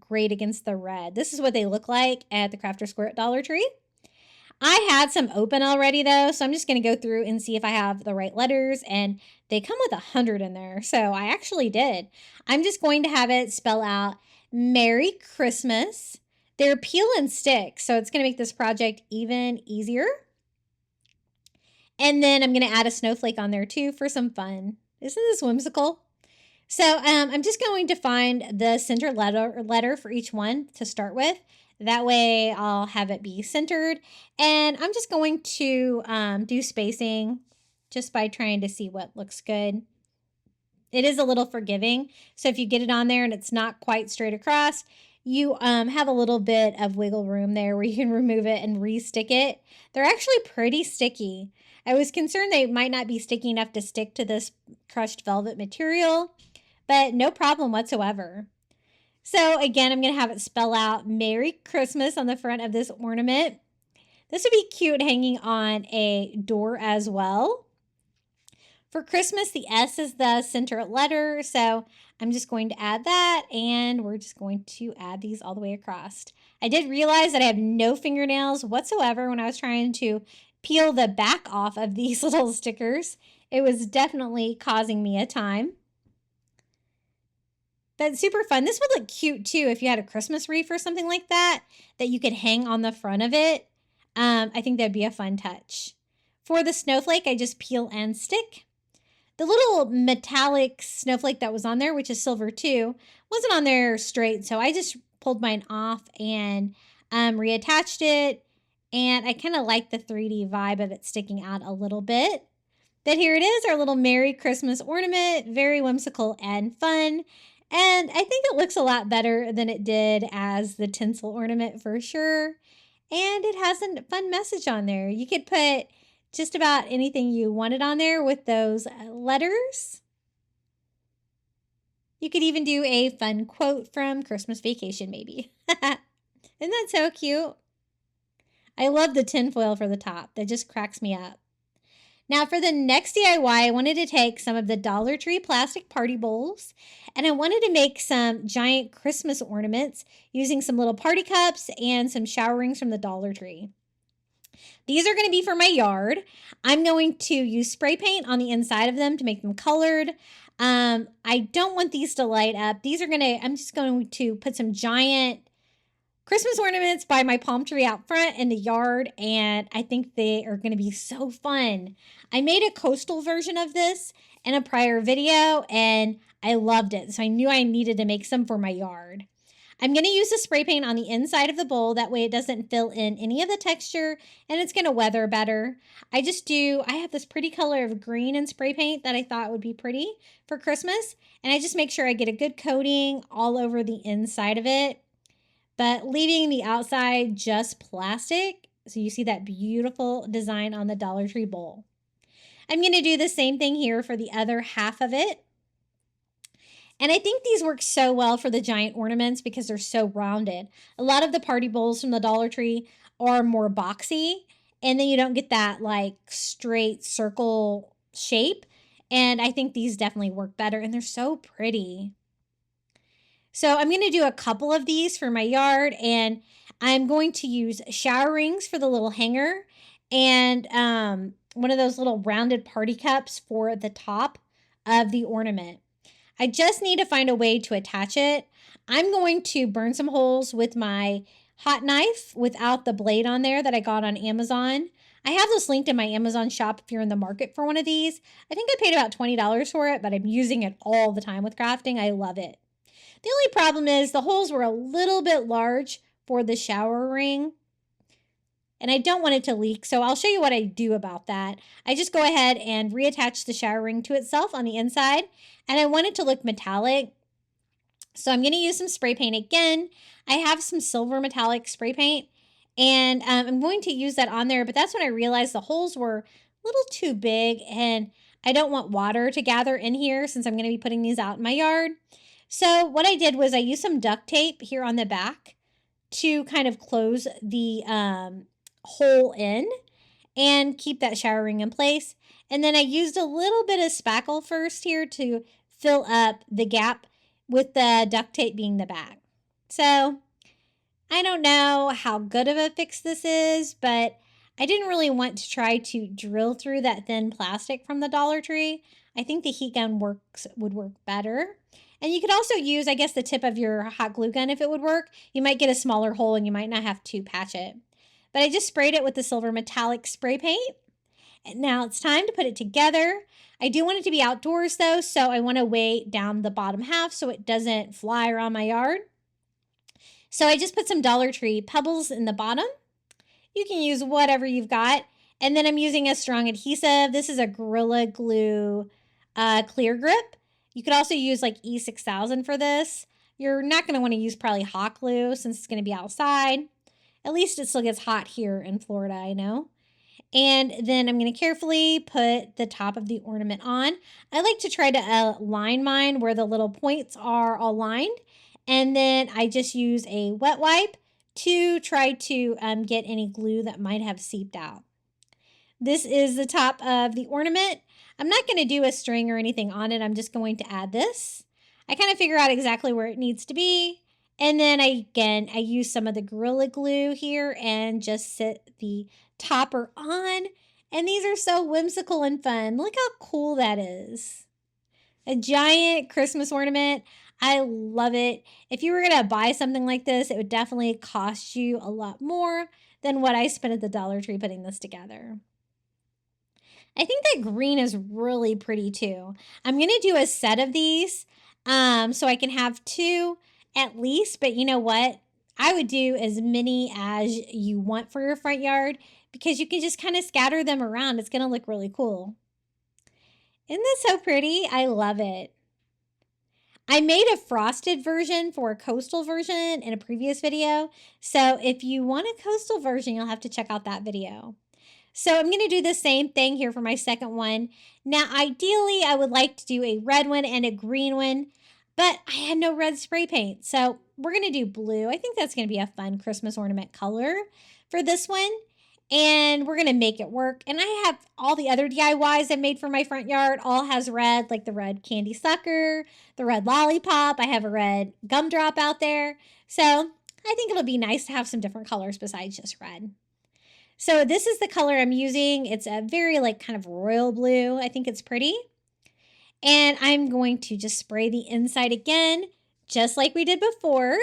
great against the red. This is what they look like at the Crafter Square at Dollar Tree. I had some open already though, so I'm just going to go through and see if I have the right letters, and they come with 100 in there, so I actually did. I'm just going to have it spell out Merry Christmas. They're peel and stick, so it's going to make this project even easier. And then I'm going to add a snowflake on there too for some fun. Isn't this whimsical? So I'm just going to find the center letter for each one to start with. That way I'll have it be centered. And I'm just going to do spacing just by trying to see what looks good. It is a little forgiving. So if you get it on there and it's not quite straight across, you have a little bit of wiggle room there where you can remove it and re-stick it. They're actually pretty sticky. I was concerned they might not be sticky enough to stick to this crushed velvet material, but no problem whatsoever. So again, I'm going to have it spell out Merry Christmas on the front of this ornament. This would be cute hanging on a door as well. For Christmas, the S is the center letter, so I'm just going to add that, and we're just going to add these all the way across. I did realize that I have no fingernails whatsoever when I was trying to peel the back off of these little stickers. It was definitely causing me a time. But super fun. This would look cute too if you had a Christmas wreath or something like that you could hang on the front of it. I think that'd be a fun touch. For the snowflake, I just peel and stick. The little metallic snowflake that was on there, which is silver too, wasn't on there straight, so I just pulled mine off and reattached it. And I kind of like the 3D vibe of it sticking out a little bit. But here it is, our little Merry Christmas ornament. Very whimsical and fun. And I think it looks a lot better than it did as the tinsel ornament for sure. And it has a fun message on there. You could put just about anything you wanted on there with those letters. You could even do a fun quote from Christmas Vacation, maybe. Isn't that so cute? I love the tinfoil for the top. That just cracks me up. Now for the next DIY, I wanted to take some of the Dollar Tree plastic party bowls, and I wanted to make some giant Christmas ornaments using some little party cups and some shower rings from the Dollar Tree. These are going to be for my yard. I'm going to use spray paint on the inside of them to make them colored. I don't want these to light up. I'm just going to put some giant Christmas ornaments by my palm tree out front in the yard, and I think they are going to be so fun. I made a coastal version of this in a prior video, and I loved it, so I knew I needed to make some for my yard. I'm going to use the spray paint on the inside of the bowl. That way it doesn't fill in any of the texture, and it's going to weather better. I have this pretty color of green and spray paint that I thought would be pretty for Christmas, and I just make sure I get a good coating all over the inside of it, but leaving the outside just plastic. So you see that beautiful design on the Dollar Tree bowl. I'm going to do the same thing here for the other half of it. And I think these work so well for the giant ornaments because they're so rounded. A lot of the party bowls from the Dollar Tree are more boxy, and then you don't get that like straight circle shape. And I think these definitely work better, and they're so pretty. So I'm going to do a couple of these for my yard, and I'm going to use shower rings for the little hanger and one of those little rounded party cups for the top of the ornament. I just need to find a way to attach it. I'm going to burn some holes with my hot knife without the blade on there that I got on Amazon. I have this linked in my Amazon shop if you're in the market for one of these. I think I paid about $20 for it, but I'm using it all the time with crafting. I love it. The only problem is the holes were a little bit large for the shower ring, and I don't want it to leak, so I'll show you what I do about that. I just go ahead and reattach the shower ring to itself on the inside, and I want it to look metallic. So I'm going to use some spray paint again. I have some silver metallic spray paint, and I'm going to use that on there, but that's when I realized the holes were a little too big, and I don't want water to gather in here since I'm going to be putting these out in my yard. So what I did was I used some duct tape here on the back to kind of close the hole in and keep that shower ring in place. And then I used a little bit of spackle first here to fill up the gap with the duct tape being the back. So I don't know how good of a fix this is, but I didn't really want to try to drill through that thin plastic from the Dollar Tree. I think the heat gun would work better. And you could also use, I guess, the tip of your hot glue gun if it would work. You might get a smaller hole and you might not have to patch it. But I just sprayed it with the silver metallic spray paint. And now it's time to put it together. I do want it to be outdoors though, so I want to weigh down the bottom half so it doesn't fly around my yard. So I just put some Dollar Tree pebbles in the bottom. You can use whatever you've got. And then I'm using a strong adhesive. This is a Gorilla Glue clear grip. You could also use like E6000 for this. You're not going to want to use probably hot glue since it's going to be outside. At least it still gets hot here in Florida, I know. And then I'm going to carefully put the top of the ornament on. I like to try to align mine where the little points are aligned. And then I just use a wet wipe to try to get any glue that might have seeped out. This is the top of the ornament. I'm not going to do a string or anything on it. I'm just going to add this. I kind of figure out exactly where it needs to be. And then I use some of the Gorilla Glue here and just sit the topper on. And these are so whimsical and fun. Look how cool that is. A giant Christmas ornament. I love it. If you were going to buy something like this, it would definitely cost you a lot more than what I spent at the Dollar Tree putting this together. I think that green is really pretty too. I'm going to do a set of these so I can have 2 at least. But you know what? I would do as many as you want for your front yard because you can just kind of scatter them around. It's going to look really cool. Isn't this so pretty? I love it. I made a frosted version for a coastal version in a previous video. So if you want a coastal version, you'll have to check out that video. So I'm going to do the same thing here for my second one. Now, ideally, I would like to do a red one and a green one, but I had no red spray paint. So we're going to do blue. I think that's going to be a fun Christmas ornament color for this one. And we're going to make it work. And I have all the other DIYs I made for my front yard. All has red, like the red candy sucker, the red lollipop. I have a red gumdrop out there. So I think it'll be nice to have some different colors besides just red. So this is the color I'm using. It's a very like kind of royal blue. I think it's pretty. And I'm going to just spray the inside again, just like we did before,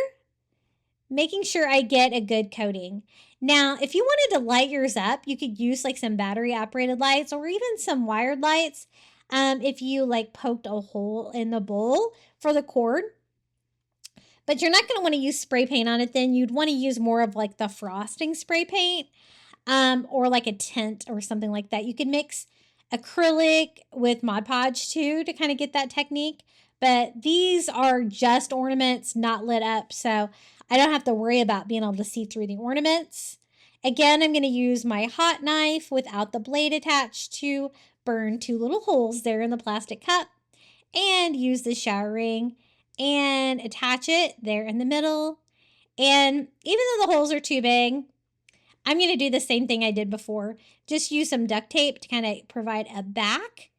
making sure I get a good coating. Now, if you wanted to light yours up, you could use like some battery operated lights or even some wired lights. If you like poked a hole in the bowl for the cord. But you're not going to want to use spray paint on it then. You'd want to use more of like the frosting spray paint. Or like a tint or something like that. You can mix acrylic with Mod Podge too to kind of get that technique. But these are just ornaments, not lit up. So I don't have to worry about being able to see through the ornaments. Again, I'm going to use my hot knife without the blade attached to burn 2 little holes there in the plastic cup. And use the shower ring and attach it there in the middle. And even though the holes are too big, I'm going to do the same thing I did before. Just use some duct tape to kind of provide a back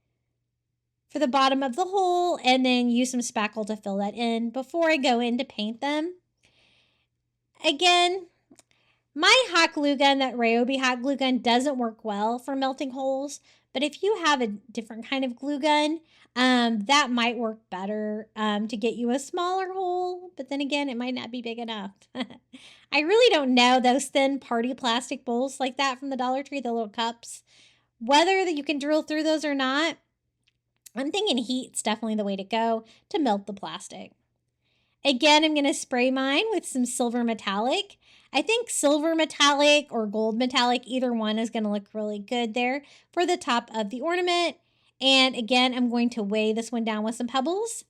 for the bottom of the hole and then use some spackle to fill that in before I go in to paint them. Again, my hot glue gun, that Ryobi hot glue gun, doesn't work well for melting holes. But if you have a different kind of glue gun, that might work better to get you a smaller hole. But then again, it might not be big enough. I really don't know those thin party plastic bowls like that from the Dollar Tree, the little cups, whether that you can drill through those or not. I'm thinking heat's definitely the way to go to melt the plastic. Again, I'm going to spray mine with some silver metallic. I think silver metallic or gold metallic, either one is going to look really good there for the top of the ornament. And again, I'm going to weigh this one down with some pebbles.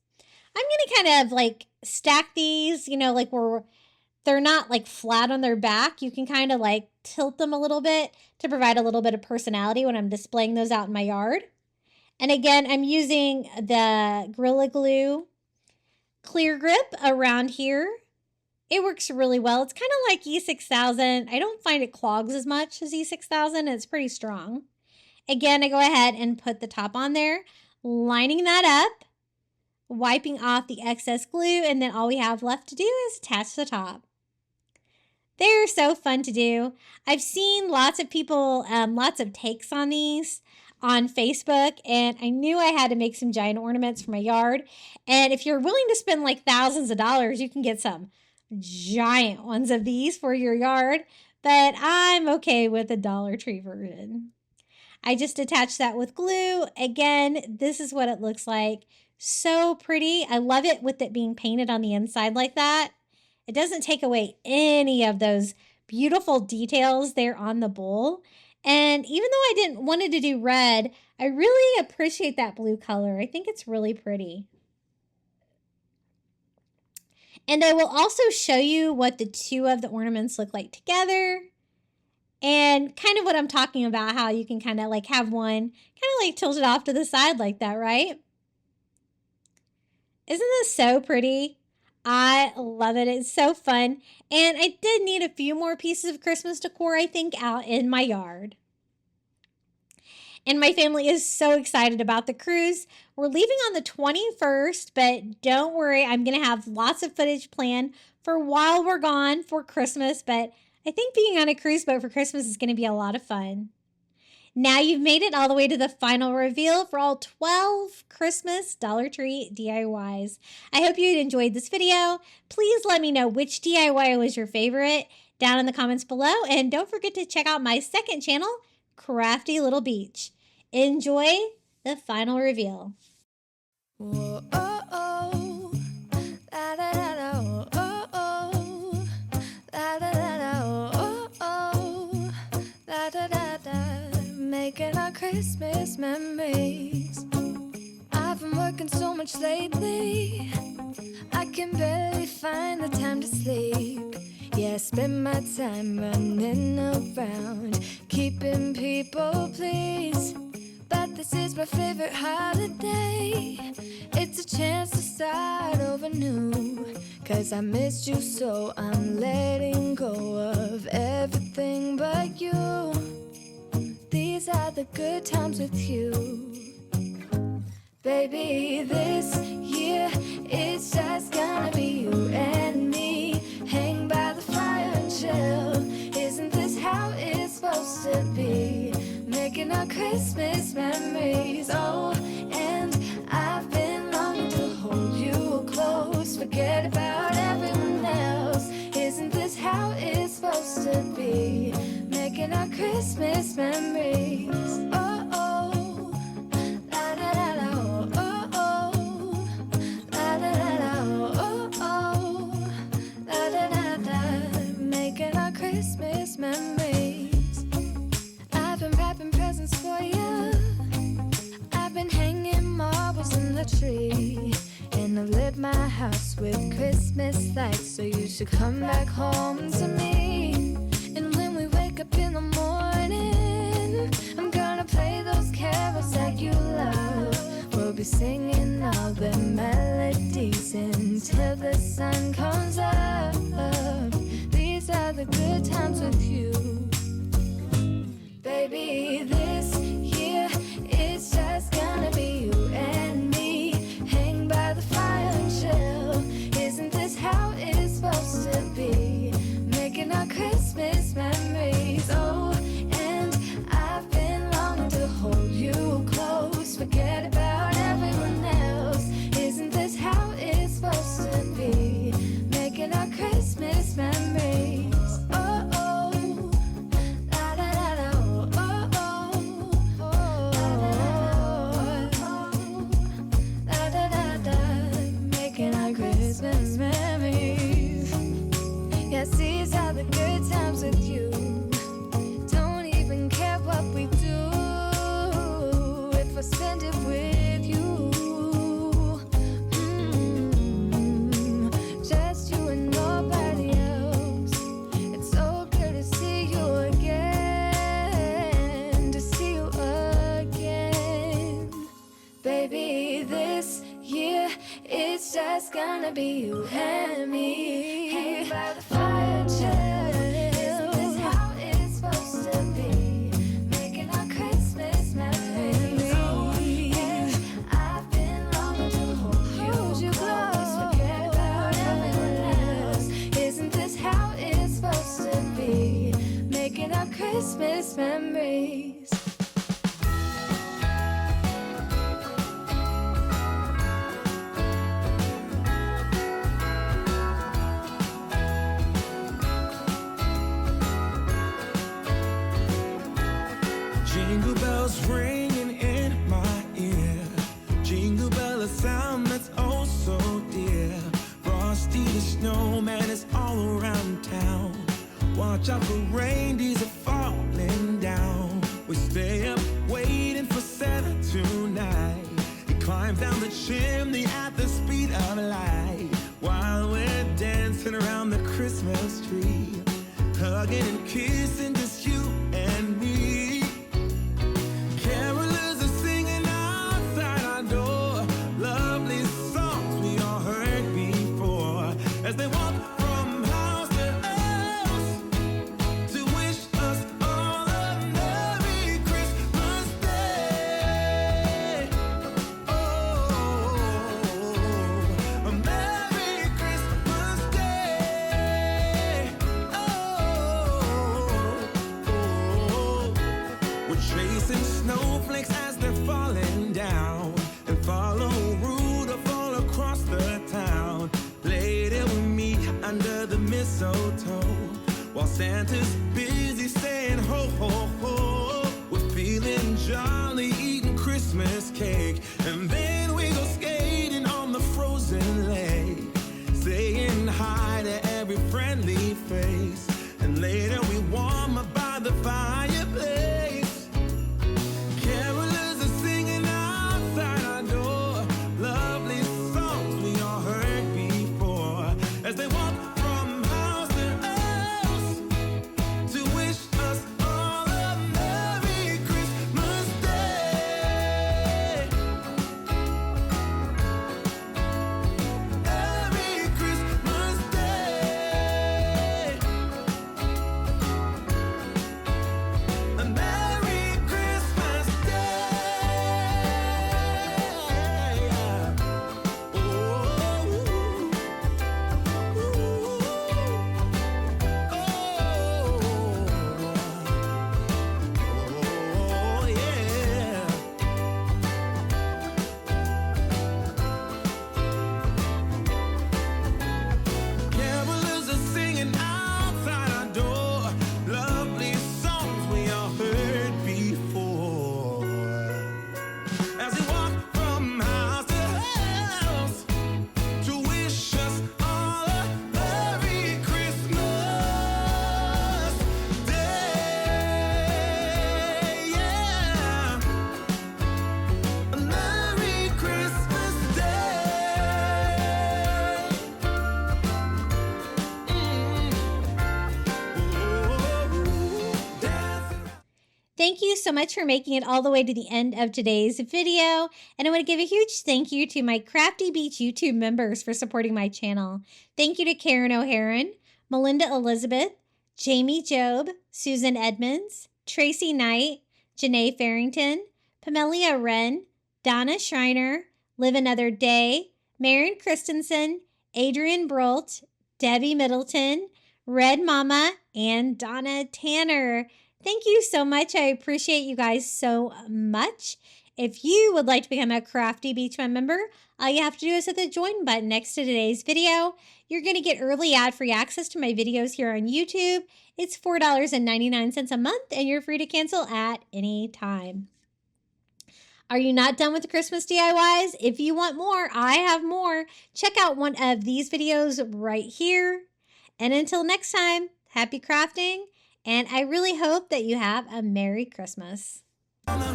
I'm going to kind of like stack these, you know, like they're not like flat on their back. You can kind of like tilt them a little bit to provide a little bit of personality when I'm displaying those out in my yard. And again, I'm using the Gorilla Glue clear grip around here. It works really well. It's kind of like E6000. I don't find it clogs as much as E6000. It's pretty strong. Again, I go ahead and put the top on there, lining that up, wiping off the excess glue, and then all we have left to do is attach the top. They're so fun to do. I've seen lots of people, lots of takes on these on Facebook, and I knew I had to make some giant ornaments for my yard. And if you're willing to spend like thousands of dollars, you can get some giant ones of these for your yard. But I'm okay with the Dollar Tree version. I just attached that with glue. Again, this is what it looks like. So pretty. I love it with it being painted on the inside like that. It doesn't take away any of those beautiful details there on the bowl. And even though I wanted to do red, I really appreciate that blue color. I think it's really pretty. And I will also show you what the two of the ornaments look like together. And kind of what I'm talking about, how you can kind of like have one kind of like tilted off to the side like that, right? Isn't this so pretty? I love it. It's so fun. And I did need a few more pieces of Christmas decor, I think, out in my yard. And my family is so excited about the cruise. We're leaving on the 21st, but don't worry, I'm going to have lots of footage planned for while we're gone for Christmas. But I think being on a cruise boat for Christmas is going to be a lot of fun. Now you've made it all the way to the final reveal for all 12 Christmas Dollar Tree DIYs. I hope you enjoyed this video. Please let me know which DIY was your favorite down in the comments below. And don't forget to check out my second channel, Crafty Little Beach. Enjoy the final reveal. Whoa, oh, oh. La, da, da, da, oh, oh, oh. La, da, da, da, oh, oh. La, da, da, da. Making our Christmas memories. I've been working so much lately, I can barely find the time to sleep. Yeah, I spend my time running around, keeping people pleased. But this is my favorite holiday. It's a chance to start over new. 'Cause I missed you, so I'm letting go of everything but you. These are the good times with you. Baby, this year it's just gonna be you and me. Hang by the fire and chill. Isn't this how it's supposed to be? Making our Christmas memories. Oh, and I've been longing to hold you close. Forget about everyone else. Isn't this how it's supposed to be? Making our Christmas memories. Oh, oh. La, da, da, da, oh, oh, oh. La, da, da, da, oh, oh, oh. La, da, da, da. Making our Christmas memories. I've been wrapping presents for you. I've been hanging marbles in the tree. And I've lit my house with Christmas lights. So you should come back home to me. And when we wake up in the morning, I'm gonna play those carols that you love. We'll be singing all the melodies until the sun comes up. These are the good times with you. Baby, this year it's just gonna be you and me. Hang by the fire and chill. Isn't this how it's supposed to be? Making our Christmas memories. Oh, and I've been longing to hold you close. Forget about everyone else. Isn't this how it's supposed to be? Making our Christmas memories. Oh, oh. La, da, da, da, oh, oh, oh. Oh, oh. La, da, da, da. Making our Christmas memories. Yes, these are the good times with you. Don't even care what we do if I spend it with you. Just you and nobody else. It's so good to see you again. To see you again. Baby, this year it's just gonna be you and me. Hang by the fire, chill. Isn't this how it's supposed to be? Making our Christmas memories. Oh, and I've been longing to hold you close. Forget about everyone else. Isn't this how it's supposed to bells ringing in my ear. Jingle bell, a sound that's oh so dear. Frosty the snowman is all around town. Watch out for reindeers are falling down. We stay up waiting for Santa tonight. He climbs down the chimney at the speed of light, while we're dancing around the Christmas tree, hugging and kissing, just you and me. Carolers are singing outside our door, lovely songs we all heard before, as they walk from house to house to wish us all a Merry Christmas Day. Oh, a Merry Christmas Day. Oh, we're chasing snowflakes as they're falling down, and follow Rudolph all across the town. Later we meet under the mistletoe, while Santa's busy saying ho ho ho. We're feeling jolly, eating Christmas cake, and then we go skating on the frozen lake, saying hi to every friendly face, and later we warm up by the fireplace. Carolers are singing outside our door, lovely songs we all heard before, as they walk from house to house to wish us all a Merry Christmas Day. Merry Christmas Day. A Merry Christmas Day. Oh, yeah. Carolers are singing outside our door, lovely songs we all heard before, as we walk from house to house to wish us all a Merry Christmas Day. Yeah, a Merry Christmas Day. Thank you so much for making it all the way to the end of today's video. And I want to give a huge thank you to my Crafty Beach YouTube members for supporting my channel. Thank you to Karen O'Haron, Melinda Elizabeth, Jamie Job, Susan Edmonds, Tracy Knight, Janae Farrington, Pamelia Wren, Donna Schreiner, Live Another Day, Marion Christensen, Adrian Brolt, Debbie Middleton, Red Mama, and Donna Tanner. Thank you so much. I appreciate you guys so much. If you would like to become a Crafty Beach member, all you have to do is hit the join button next to today's video. You're going to get early ad-free access to my videos here on YouTube. It's $4.99 a month, and you're free to cancel at any time. Are you not done with the Christmas DIYs? If you want more, I have more. Check out one of these videos right here. And until next time, happy crafting, and I really hope that you have a Merry Christmas. On the